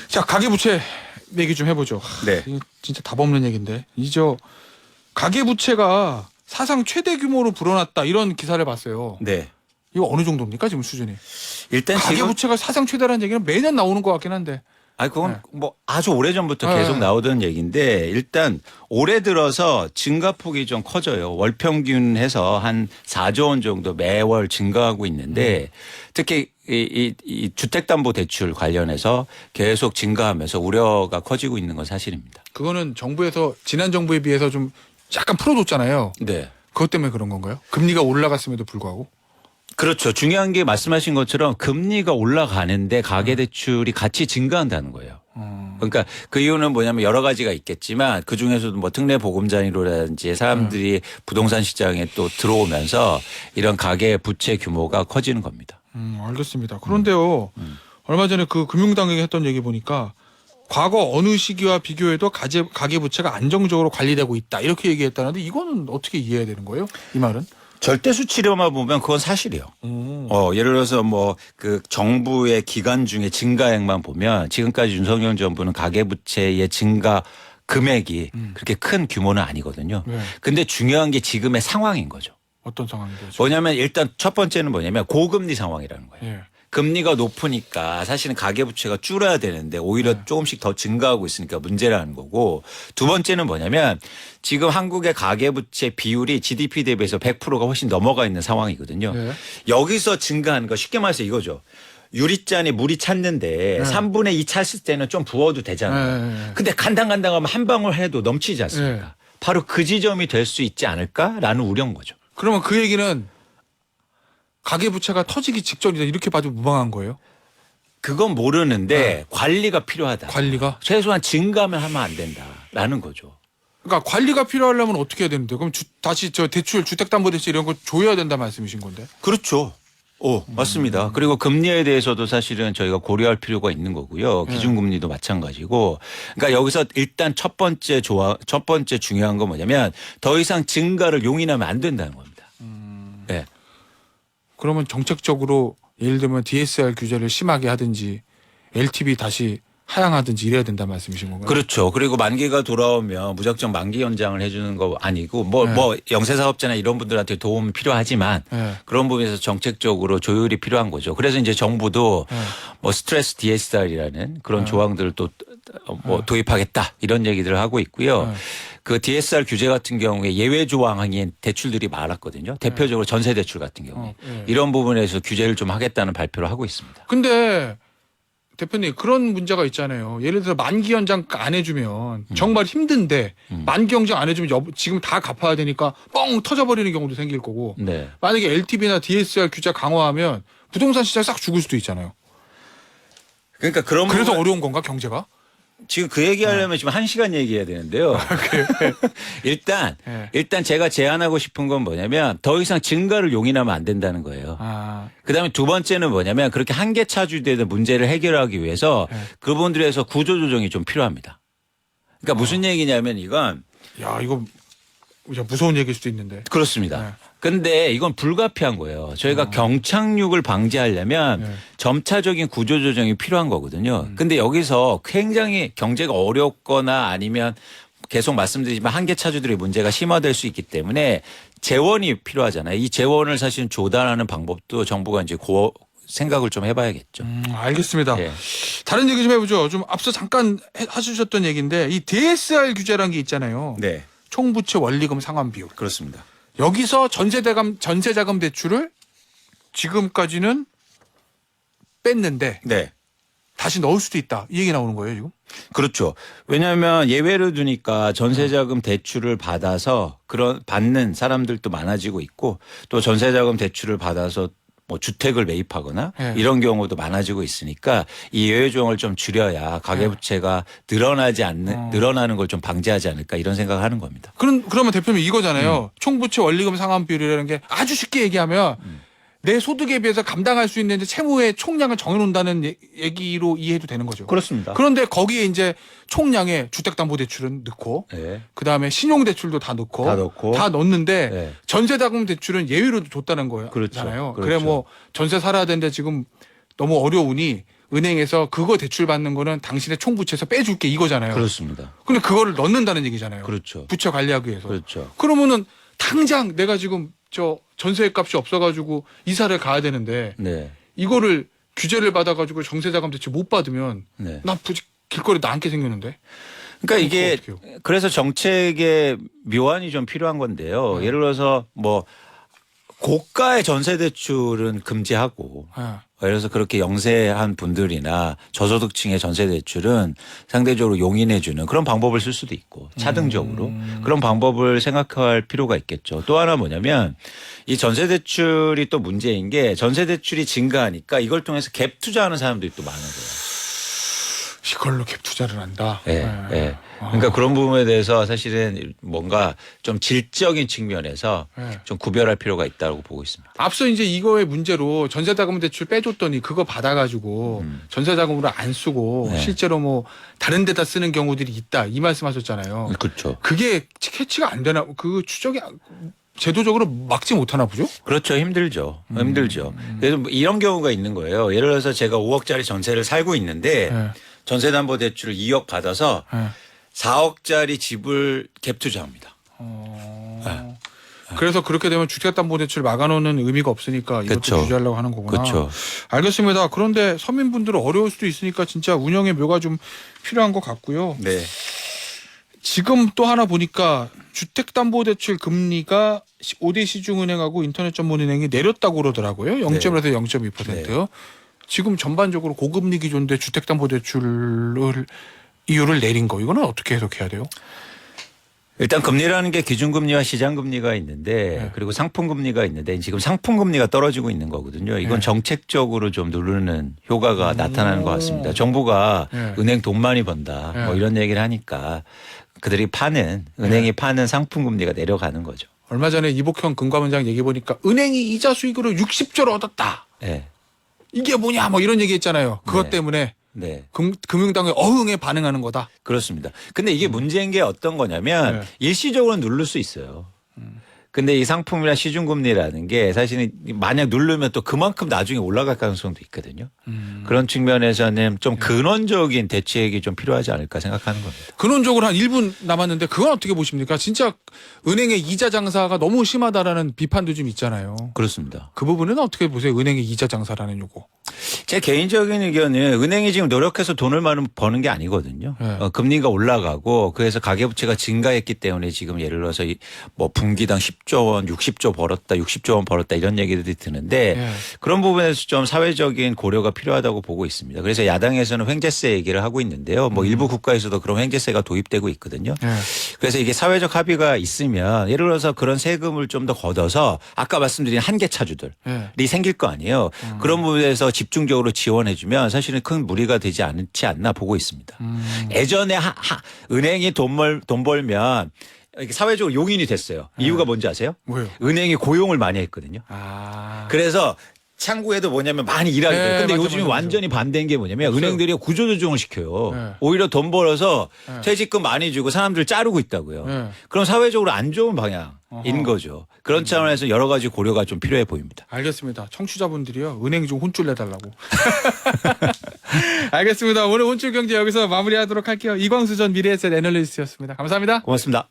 자, 가계부채 얘기 좀 해보죠. 네. 이거 진짜 답 없는 얘기인데. 가계부채가 사상 최대 규모로 불어났다 이런 기사를 봤어요. 네. 이거 어느 정도입니까 지금 수준이? 일단 지금 가계부채가 사상 최다라는 얘기는 매년 나오는 것 같긴 한데. 그건 네. 뭐 아주 오래전부터 계속 네. 나오던 얘기인데 일단 올해 들어서 증가폭이 좀 커져요. 월 평균 해서 한 4조 원 정도 매월 증가하고 있는데 특히 이 주택담보대출 관련해서 계속 증가하면서 우려가 커지고 있는 건 사실입니다. 그거는 정부에서 지난 정부에 비해서 좀 약간 풀어줬잖아요. 네. 그것 때문에 그런 건가요? 금리가 올라갔음에도 불구하고? 그렇죠. 중요한 게 말씀하신 것처럼 금리가 올라가는데 가계대출이 같이 증가한다는 거예요. 그러니까 그 이유는 뭐냐면 여러 가지가 있겠지만 그중에서도 뭐 특례 보금자리로라든지 사람들이 부동산 시장에 또 들어오면서 이런 가계 부채 규모가 커지는 겁니다. 알겠습니다. 그런데요. 얼마 전에 그 금융당국이 했던 얘기 보니까 과거 어느 시기와 비교해도 가계부채가 안정적으로 관리되고 있다 이렇게 얘기했다는데 이거는 어떻게 이해해야 되는 거예요? 이 말은? 절대 수치료만 보면 그건 사실이에요. 예를 들어서 뭐 그 정부의 기간 중에 증가액만 보면 지금까지 윤석열 정부는 가계부채의 증가 금액이 그렇게 큰 규모는 아니거든요. 네. 근데 중요한 게 지금의 상황인 거죠. 어떤 상황인가요? 뭐냐면 일단 첫 번째는 뭐냐면 고금리 상황이라는 거예요. 예. 금리가 높으니까 사실은 가계부채가 줄어야 되는데 오히려 네. 조금씩 더 증가하고 있으니까 문제라는 거고 두 번째는 뭐냐면 지금 한국의 가계부채 비율이 GDP 대비해서 100%가 훨씬 넘어가 있는 상황이거든요. 네. 여기서 증가하는 거 쉽게 말해서 이거죠. 유리잔에 물이 찼는데 네. 3분의 2 찼을 때는 좀 부어도 되잖아요. 네. 근데 간당간당하면 한 방울 해도 넘치지 않습니까? 네. 바로 그 지점이 될 수 있지 않을까라는 우려인 거죠. 그러면 그 얘기는 가계부채가 터지기 직전이다 이렇게 봐도 무방한 거예요? 그건 모르는데 관리가 필요하다. 관리가? 최소한 증가만 하면 안 된다라는 거죠. 그러니까 관리가 필요하려면 어떻게 해야 되는데? 그럼 다시 저 대출, 주택담보대출 이런 거 줘야 된다 말씀이신 건데? 그렇죠. 맞습니다. 그리고 금리에 대해서도 사실은 저희가 고려할 필요가 있는 거고요. 기준금리도 마찬가지고. 그러니까 여기서 일단 첫 번째 중요한 건 뭐냐면 더 이상 증가를 용인하면 안 된다는 겁니다. 네. 그러면 정책적으로 예를 들면 DSR 규제를 심하게 하든지 LTV 다시 하향하든지 이래야 된다 말씀이신 건가요? 그렇죠. 그리고 만기가 돌아오면 무작정 만기 연장을 해주는 거 아니고 뭐 영세사업자나 이런 분들한테 도움이 필요하지만 네. 그런 부분에서 정책적으로 조율이 필요한 거죠. 그래서 이제 정부도 뭐 스트레스 DSR이라는 그런 조항들을 또 뭐 도입하겠다 이런 얘기들을 하고 있고요. 그 DSR 규제 같은 경우에 예외 조항인 대출들이 많았거든요. 대표적으로 전세 대출 같은 경우에 이런 부분에서 규제를 좀 하겠다는 발표를 하고 있습니다. 근데 대표님 그런 문제가 있잖아요. 예를 들어 만기 연장 안 해주면 정말 힘든데 만기 연장 안 해주면 지금 다 갚아야 되니까 뻥 터져버리는 경우도 생길 거고 네. 만약에 LTV나 DSR 규제 강화하면 부동산 시장 싹 죽을 수도 있잖아요. 그러니까 그런 그래서 부분 어려운 건가 경제가? 지금 그 얘기하려면 지금 1시간 얘기해야 되는데요. 일단 제가 제안하고 싶은 건 뭐냐면 더 이상 증가를 용인하면 안 된다는 거예요. 그다음에 두 번째는 뭐냐면 그렇게 한계 차주되는 문제를 해결하기 위해서 그분들에서 구조조정이 좀 필요합니다. 그러니까 무슨 얘기냐면 이건 야 이거 무서운 얘기일 수도 있는데. 그렇습니다. 근데 이건 불가피한 거예요. 저희가 경착륙을 방지하려면 점차적인 구조조정이 필요한 거거든요. 근데 여기서 굉장히 경제가 어렵거나 아니면 계속 말씀드리지만 한계 차주들의 문제가 심화될 수 있기 때문에 재원이 필요하잖아요. 이 재원을 사실 조달하는 방법도 정부가 이제 생각을 좀 해봐야겠죠. 알겠습니다. 네. 다른 얘기 좀 해보죠. 좀 앞서 잠깐 해주셨던 얘기인데 이 DSR 규제라는 게 있잖아요. 네. 총부채 원리금 상환 비율. 그렇습니다. 여기서 전세자금 대출을 지금까지는 뺐는데 네. 다시 넣을 수도 있다. 이 얘기 나오는 거예요 지금? 그렇죠. 왜냐하면 예외를 두니까 전세자금 대출을 받아서 받는 사람들도 많아지고 있고 또 전세자금 대출을 받아서 뭐 주택을 매입하거나 이런 경우도 많아지고 있으니까 이 예외 조항을 좀 줄여야 가계부채가 늘어나는 걸 좀 방지하지 않을까 이런 생각을 하는 겁니다. 그러면 대표님 이거잖아요. 총부채 원리금 상환 비율이라는 게 아주 쉽게 얘기하면 내 소득에 비해서 감당할 수 있는 채무의 총량을 정해놓는다는 얘기로 이해해도 되는 거죠. 그렇습니다. 그런데 거기에 이제 총량에 주택담보대출은 넣고, 네. 그 다음에 신용대출도 다 넣고, 다 넣는데 네. 전세자금 대출은 예외로 줬다는 거잖아요. 그렇죠. 그래 뭐 전세 살아야 되는데 지금 너무 어려우니 은행에서 그거 대출 받는 거는 당신의 총부채에서 빼줄게 이거잖아요. 그렇습니다. 근데 그거를 넣는다는 얘기잖아요. 그렇죠. 부채 관리하기 위해서. 그렇죠. 그러면은 당장 내가 지금 저 전세 값이 없어가지고 이사를 가야 되는데 네. 이거를 규제를 받아가지고 정세자금 대출 못 받으면 네. 나 길거리 나앉게 생겼는데. 그러니까 이게 그거 어떡해요? 그래서 정책의 묘안이 좀 필요한 건데요. 예를 들어서 뭐 고가의 전세 대출은 금지하고 아, 예를 들어서 그렇게 영세한 분들이나 저소득층의 전세 대출은 상대적으로 용인해 주는 그런 방법을 쓸 수도 있고 차등적으로 그런 방법을 생각할 필요가 있겠죠. 또 하나 뭐냐면 이 전세 대출이 또 문제인 게 전세 대출이 증가하니까 이걸 통해서 갭 투자하는 사람들이 또 많은 거예요. 이걸로 갭 투자를 한다. 예, 네. 예. 그러니까 그런 부분에 대해서 사실은 뭔가 좀 질적인 측면에서 네. 좀 구별할 필요가 있다고 보고 있습니다. 앞서 이제 이거의 문제로 전세자금 대출 빼줬더니 그거 받아가지고 전세자금으로 안 쓰고 네. 실제로 뭐 다른 데다 쓰는 경우들이 있다 이 말씀하셨잖아요. 그렇죠. 그게 캐치가 안 되나? 그 추적이 제도적으로 막지 못하나 보죠? 그렇죠. 힘들죠. 힘들죠. 그래서 뭐 이런 경우가 있는 거예요. 예를 들어서 제가 5억짜리 전세를 살고 있는데 네. 전세담보대출을 2억 받아서 네. 4억짜리 집을 갭 투자합니다. 그래서 그렇게 되면 주택담보대출 막아놓는 의미가 없으니까 이것도 그쵸. 규제하려고 하는 거구나. 그렇죠. 알겠습니다. 그런데 서민분들은 어려울 수도 있으니까 진짜 운영의 묘가 좀 필요한 것 같고요. 네. 지금 또 하나 보니까 주택담보대출 금리가 5대 시중은행하고 인터넷 전문은행이 내렸다고 그러더라고요. 0.1에서 0.2%. 지금 전반적으로 고금리 기조인데 주택담보대출을 이유를 내린 거 이거는 어떻게 해석해야 돼요? 일단 금리라는 게 기준금리와 시장금리가 있는데 네. 그리고 상품금리가 있는데 지금 상품금리가 떨어지고 있는 거거든요. 이건 네. 정책적으로 좀 누르는 효과가 나타나는 것 같습니다. 정부가 네. 은행 돈 많이 번다 뭐 네. 이런 얘기를 하니까 그들이 파는 은행이 파는 상품금리가 내려가는 거죠. 얼마 전에 이복형 금감원장 얘기 보니까 은행이 이자 수익으로 60조를 얻었다. 네. 이게 뭐냐 뭐 이런 얘기 했잖아요. 그것 네. 때문에 네. 금융당의 어흥에 반응하는 거다. 그렇습니다. 근데 이게 문제인 게 어떤 거냐면 네. 일시적으로 누를 수 있어요. 근데 이 상품이나 시중금리라는 게 사실은 만약 누르면 또 그만큼 나중에 올라갈 가능성도 있거든요. 그런 측면에서는 좀 근원적인 대책이 좀 필요하지 않을까 생각하는 겁니다. 근원적으로 한 1분 남았는데 그건 어떻게 보십니까? 진짜 은행의 이자 장사가 너무 심하다라는 비판도 좀 있잖아요. 그렇습니다. 그 부분은 어떻게 보세요? 은행의 이자 장사라는 요거. 제 개인적인 의견은 은행이 지금 노력해서 돈을 많이 버는 게 아니거든요. 네. 금리가 올라가고 그래서 가계부채가 증가했기 때문에 지금 예를 들어서 뭐 분기당 10조 원, 60조 벌었다, 60조 원 벌었다 이런 얘기들이 드는데 네. 그런 부분에서 좀 사회적인 고려가 필요하다고 보고 있습니다. 그래서 야당에서는 횡재세 얘기를 하고 있는데요. 뭐 일부 국가에서도 그런 횡재세가 도입되고 있거든요. 네. 그래서 이게 사회적 합의가 있으면 예를 들어서 그런 세금을 좀 더 걷어서 아까 말씀드린 한계차주들이 네. 생길 거 아니에요. 그런 부분에서 집중적으로 지원해주면 사실은 큰 무리가 되지 않지 않나 보고 있습니다. 예전에 은행이 돈 벌면 이렇게 사회적으로 용인이 됐어요. 이유가 뭔지 아세요? 뭐예요? 은행이 고용을 많이 했거든요. 아. 그래서 창구에도 뭐냐면 많이 일하게 돼요. 네, 근데 맞아, 요즘이 맞아, 맞아. 완전히 반대인 게 뭐냐면 없어요. 은행들이 구조조정을 시켜요. 네. 오히려 돈 벌어서 네. 퇴직금 많이 주고 사람들 자르고 있다고요. 네. 그럼 사회적으로 안 좋은 방향인 어허. 거죠. 그런 차원에서 여러 가지 고려가 좀 필요해 보입니다. 알겠습니다. 청취자분들이요. 은행 좀 혼쭐 내달라고. 알겠습니다. 오늘 혼쭐 경제 여기서 마무리하도록 할게요. 이광수 전 미래에셋 애널리스트였습니다. 감사합니다. 고맙습니다.